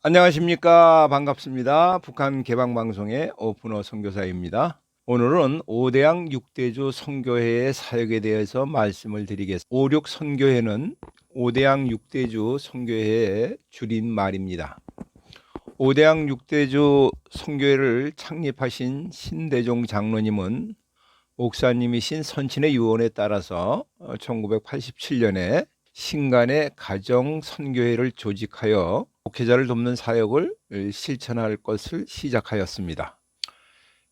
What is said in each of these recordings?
안녕하십니까. 반갑습니다. 북한 개방방송의 오픈어 선교사입니다. 오늘은 오대양 육대주 선교회의 사역에 대해서 말씀을 드리겠습니다. 오륙 선교회는 오대양 육대주 선교회의 줄임말입니다. 오대양 육대주 선교회를 창립하신 신대종 장로님은 목사님이신 선친의 유언에 따라서 1987년에 신간의 가정 선교회를 조직하여 목회자를 돕는 사역을 실천할 것을 시작하였습니다.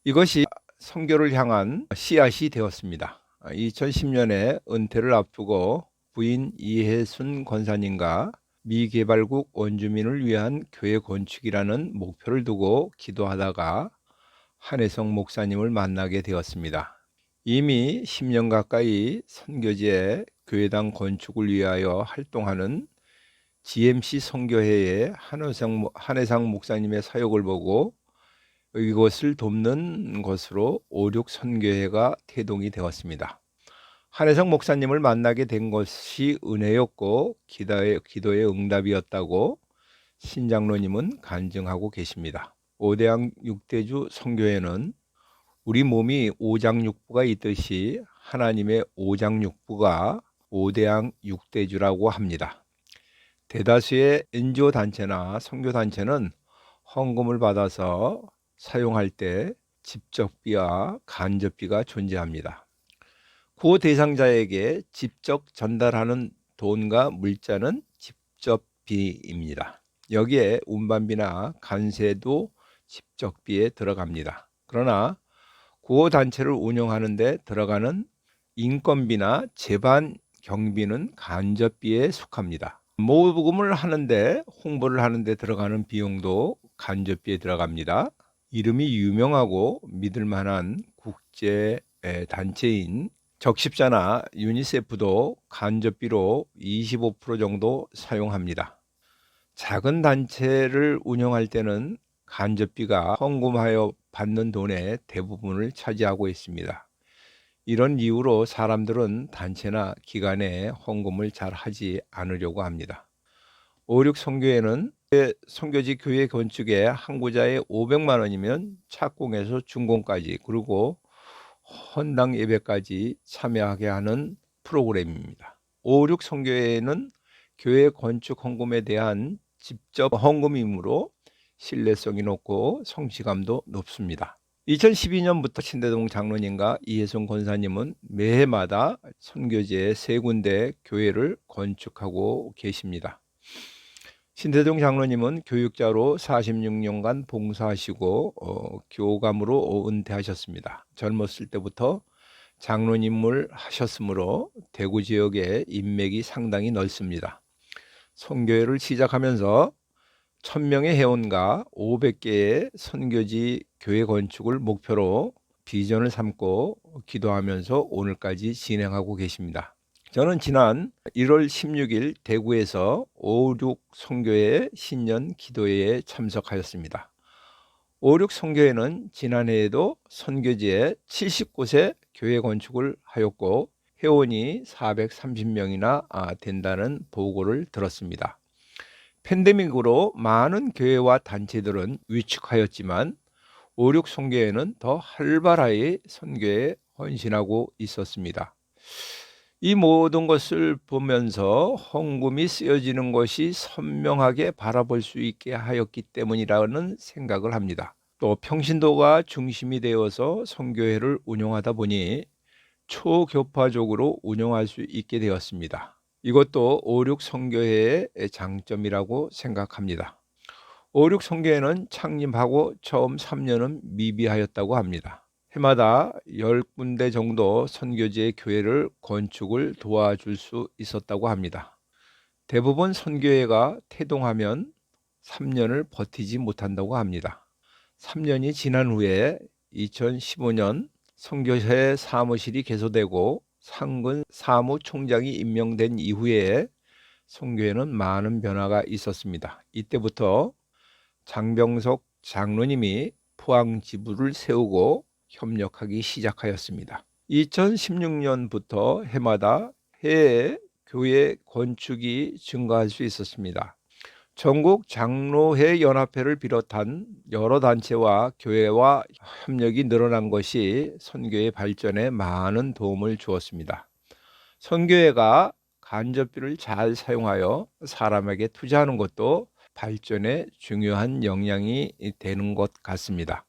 이것이 선교를 향한 씨앗이 되었습니다. 2010년에 은퇴를 앞두고 부인 이혜순 권사님과 미개발국 원주민을 위한 교회 건축이라는 목표를 두고 기도하다가 한혜성 목사님을 만나게 되었습니다. 이미 10년 가까이 선교지에 교회당 건축을 위하여 활동하는 GMC 선교회의 한혜상 목사님의 사역을 보고 이것을 돕는 것으로 오륙 선교회가 태동이 되었습니다. 한혜상 목사님을 만나게 된 것이 은혜였고 기도의 응답이었다고 신장로님은 간증하고 계십니다. 오대양 육대주 선교회는 우리 몸이 오장육부가 있듯이 하나님의 오장육부가 오대양 육대주라고 합니다. 대다수의 NGO 단체나 선교 단체는 헌금을 받아서 사용할 때 직접비와 간접비가 존재합니다. 구호 대상자에게 직접 전달하는 돈과 물자는 직접비입니다. 여기에 운반비나 간세도 직접비에 들어갑니다. 그러나 구호 단체를 운영하는 데 들어가는 인건비나 재반 경비는 간접비에 속합니다. 모금을 하는데 홍보를 하는데 들어가는 비용도 간접비에 들어갑니다. 이름이 유명하고 믿을 만한 국제 단체인 적십자나 유니세프도 간접비로 25% 정도 사용합니다. 작은 단체를 운영할 때는 간접비가 헌금하여 받는 돈의 대부분을 차지하고 있습니다. 이런 이유로 사람들은 단체나 기관에 헌금을 잘 하지 않으려고 합니다. 오륙 선교회는 선교지 교회 건축에 항구자에 500만 원이면 착공에서 준공까지 그리고 헌당 예배까지 참여하게 하는 프로그램입니다. 오륙 선교회는 교회 건축 헌금에 대한 직접 헌금이므로 신뢰성이 높고 성취감도 높습니다. 2012년부터 신대동 장로님과 이혜성 권사님은 매해마다 선교지에 3군데 교회를 건축하고 계십니다. 신대동 장로님은 교육자로 46년간 봉사하시고 교감으로 은퇴하셨습니다. 젊었을 때부터 장로님을 하셨으므로 대구 지역의 인맥이 상당히 넓습니다. 선교회를 시작하면서 1000명의 회원과 500개의 선교지 교회 건축을 목표로 비전을 삼고 기도하면서 오늘까지 진행하고 계십니다. 저는 지난 1월 16일 대구에서 오륙 선교회 신년 기도회에 참석하였습니다. 오륙 선교회는 지난해에도 선교지에 70곳의 교회 건축을 하였고 회원이 430명이나 된다는 보고를 들었습니다. 팬데믹으로 많은 교회와 단체들은 위축하였지만 오륙 선교회는 더 활발하게 선교에 헌신하고 있었습니다. 이 모든 것을 보면서 헌금이 쓰여지는 것이 선명하게 바라볼 수 있게 하였기 때문이라는 생각을 합니다. 또 평신도가 중심이 되어서 선교회를 운영하다 보니 초교파적으로 운영할 수 있게 되었습니다. 이것도 오륙 선교회의 장점이라고 생각합니다. 오륙 선교회는 창립하고 처음 3년은 미비하였다고 합니다. 해마다 10군데 정도 선교지의 교회를 건축을 도와줄 수 있었다고 합니다. 대부분 선교회가 태동하면 3년을 버티지 못한다고 합니다. 3년이 지난 후에 2015년 선교회 사무실이 개소되고 상근 사무총장이 임명된 이후에 선교회는 많은 변화가 있었습니다. 이때부터 장병석 장로님이 포항 지부를 세우고 협력하기 시작하였습니다. 2016년부터 해마다 해외 교회 건축이 증가할 수 있었습니다. 전국 장로회 연합회를 비롯한 여러 단체와 교회와 협력이 늘어난 것이 선교의 발전에 많은 도움을 주었습니다. 선교회가 간접비를 잘 사용하여 사람에게 투자하는 것도 발전에 중요한 영향이 되는 것 같습니다.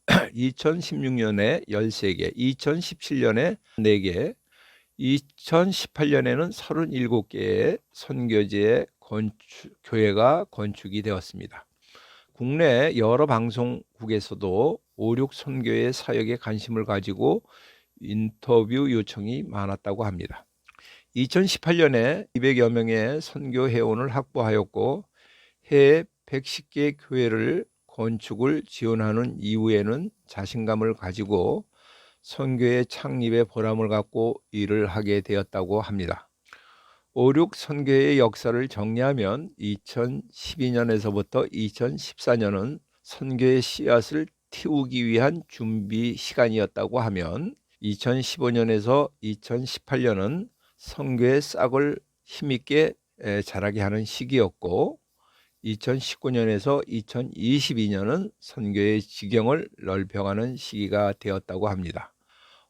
2016년에 13개, 2017년에 4개, 2018년에는 37개의 선교지의 교회가 건축이 되었습니다. 국내 여러 방송국에서도 5.6 선교의 사역에 관심을 가지고 인터뷰 요청이 많았다고 합니다. 2018년에 200여 명의 선교 회원을 확보하였고 해외 110개 교회를 건축을 지원하는 이후에는 자신감을 가지고 선교의 창립에 보람을 갖고 일을 하게 되었다고 합니다. 5.6 선교의 역사를 정리하면 2012년에서부터 2014년은 선교의 씨앗을 틔우기 위한 준비 시간이었다고 하면 2015년에서 2018년은 선교의 싹을 힘있게 자라게 하는 시기였고 2019년에서 2022년은 선교의 지경을 넓혀가는 시기가 되었다고 합니다.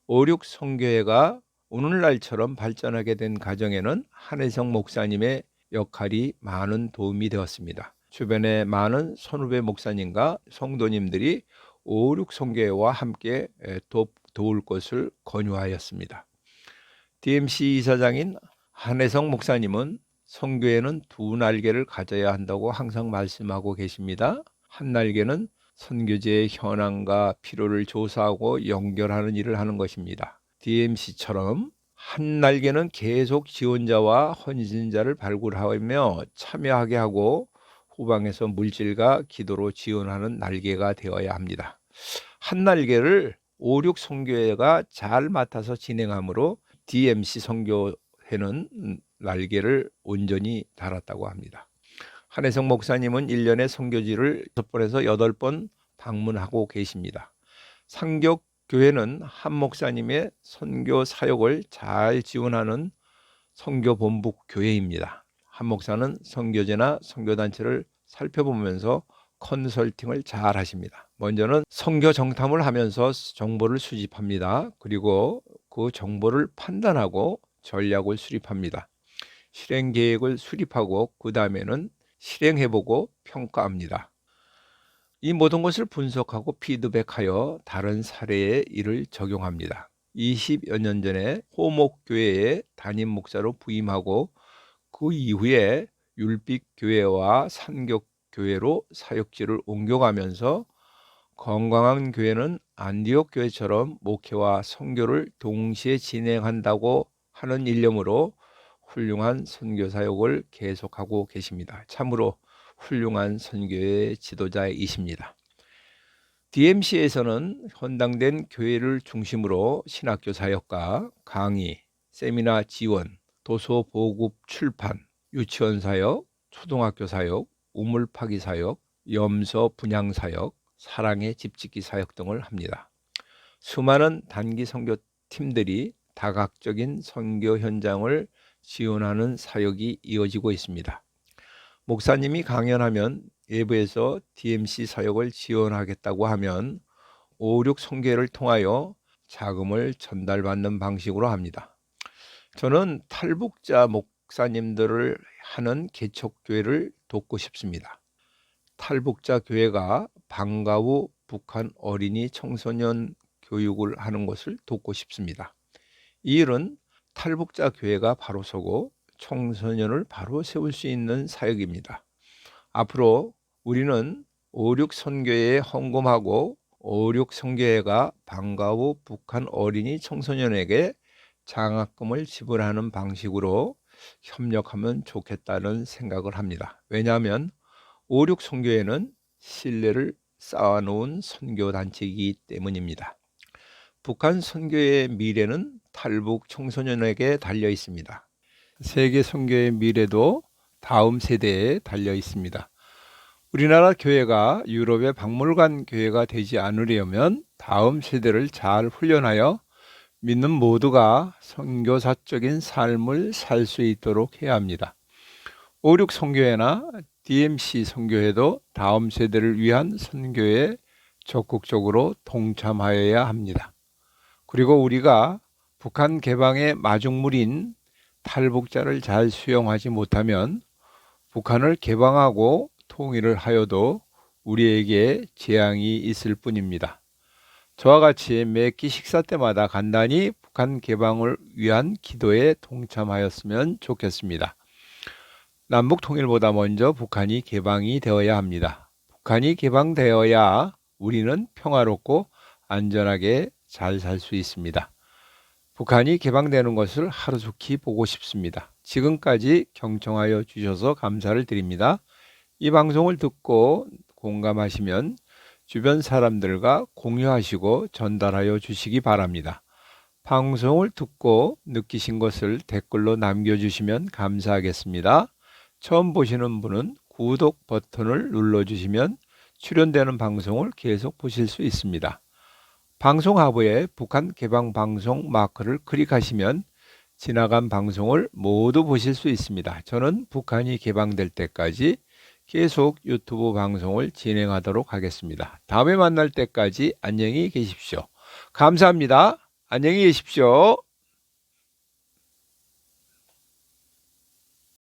5.6 선교회가 오늘날처럼 발전하게 된 과정에는 한혜성 목사님의 역할이 많은 도움이 되었습니다. 주변에 많은 선후배 목사님과 성도님들이 5.6 선교회와 함께 도울 것을 권유하였습니다. DMC 이사장인 한혜성 목사님은 선교회는 두 날개를 가져야 한다고 항상 말씀하고 계십니다. 한 날개는 선교지의 현황과 필요를 조사하고 연결하는 일을 하는 것입니다. DMC처럼 한 날개는 계속 지원자와 헌신자를 발굴하며 참여하게 하고 후방에서 물질과 기도로 지원하는 날개가 되어야 합니다. 한 날개를 5.6 선교회가 잘 맡아서 진행하므로 DMC 선교회는 날개를 온전히 달았다고 합니다. 한혜성 목사님은 1년에 선교지를 6번에서 8번 방문하고 계십니다. 상격교회는 한 목사님의 선교 사역을 잘 지원하는 선교본부 교회입니다. 한 목사는 선교제나 선교단체를 살펴보면서 컨설팅을 잘 하십니다. 먼저는 선교 정탐을 하면서 정보를 수집합니다. 그리고 그 정보를 판단하고 전략을 수립합니다. 실행 계획을 수립하고 그 다음에는 실행해보고 평가합니다. 이 모든 것을 분석하고 피드백하여 다른 사례에 이를 적용합니다. 20여 년 전에 호목교회에 담임 목사로 부임하고 그 이후에 율빛교회와 산격교회로 사역지를 옮겨가면서 건강한 교회는 안디옥 교회처럼 목회와 선교를 동시에 진행한다고 하는 일념으로 훌륭한 선교 사역을 계속하고 계십니다. 참으로 훌륭한 선교의 지도자이십니다. DMC에서는 헌당된 교회를 중심으로 신학교 사역과 강의, 세미나 지원, 도서 보급 출판, 유치원 사역, 초등학교 사역, 우물 파기 사역, 염소 분양 사역, 사랑의 집짓기 사역 등을 합니다. 수많은 단기 선교 팀들이 다각적인 선교 현장을 지원하는 사역이 이어지고 있습니다. 목사님이 강연하면 외부에서 DMC 사역을 지원하겠다고 하면 5.6 선교회를 통하여 자금을 전달받는 방식으로 합니다. 저는 탈북자 목사님들을 하는 개척교회를 돕고 싶습니다. 탈북자 교회가 방과 후 북한 어린이 청소년 교육을 하는 것을 돕고 싶습니다. 이 일은 탈북자 교회가 바로 서고 청소년을 바로 세울 수 있는 사역입니다. 앞으로 우리는 5.6 선교회에 헌금하고 5.6 선교회가 방과 후 북한 어린이 청소년에게 장학금을 지불하는 방식으로 협력하면 좋겠다는 생각을 합니다. 왜냐하면 5.6 선교회는 신뢰를 쌓아놓은 선교단체이기 때문입니다. 북한 선교의 미래는 탈북 청소년에게 달려 있습니다. 세계 선교의 미래도 다음 세대에 달려 있습니다. 우리나라 교회가 유럽의 박물관 교회가 되지 않으려면 다음 세대를 잘 훈련하여 믿는 모두가 선교사적인 삶을 살 수 있도록 해야 합니다. 5.6 선교회나 DMC 선교회도 다음 세대를 위한 선교에 적극적으로 동참하여야 합니다. 그리고 우리가 북한 개방의 마중물인 탈북자를 잘 수용하지 못하면 북한을 개방하고 통일을 하여도 우리에게 재앙이 있을 뿐입니다. 저와 같이 매 끼 식사 때마다 간단히 북한 개방을 위한 기도에 동참하였으면 좋겠습니다. 남북 통일보다 먼저 북한이 개방이 되어야 합니다. 북한이 개방되어야 우리는 평화롭고 안전하게 잘 살 수 있습니다. 북한이 개방되는 것을 하루속히 보고 싶습니다. 지금까지 경청하여 주셔서 감사를 드립니다. 이 방송을 듣고 공감하시면 주변 사람들과 공유하시고 전달하여 주시기 바랍니다. 방송을 듣고 느끼신 것을 댓글로 남겨주시면 감사하겠습니다. 처음 보시는 분은 구독 버튼을 눌러주시면 출연되는 방송을 계속 보실 수 있습니다. 방송 하부에 북한 개방 방송 마크를 클릭하시면 지나간 방송을 모두 보실 수 있습니다. 저는 북한이 개방될 때까지 계속 유튜브 방송을 진행하도록 하겠습니다. 다음에 만날 때까지 안녕히 계십시오. 감사합니다. 안녕히 계십시오.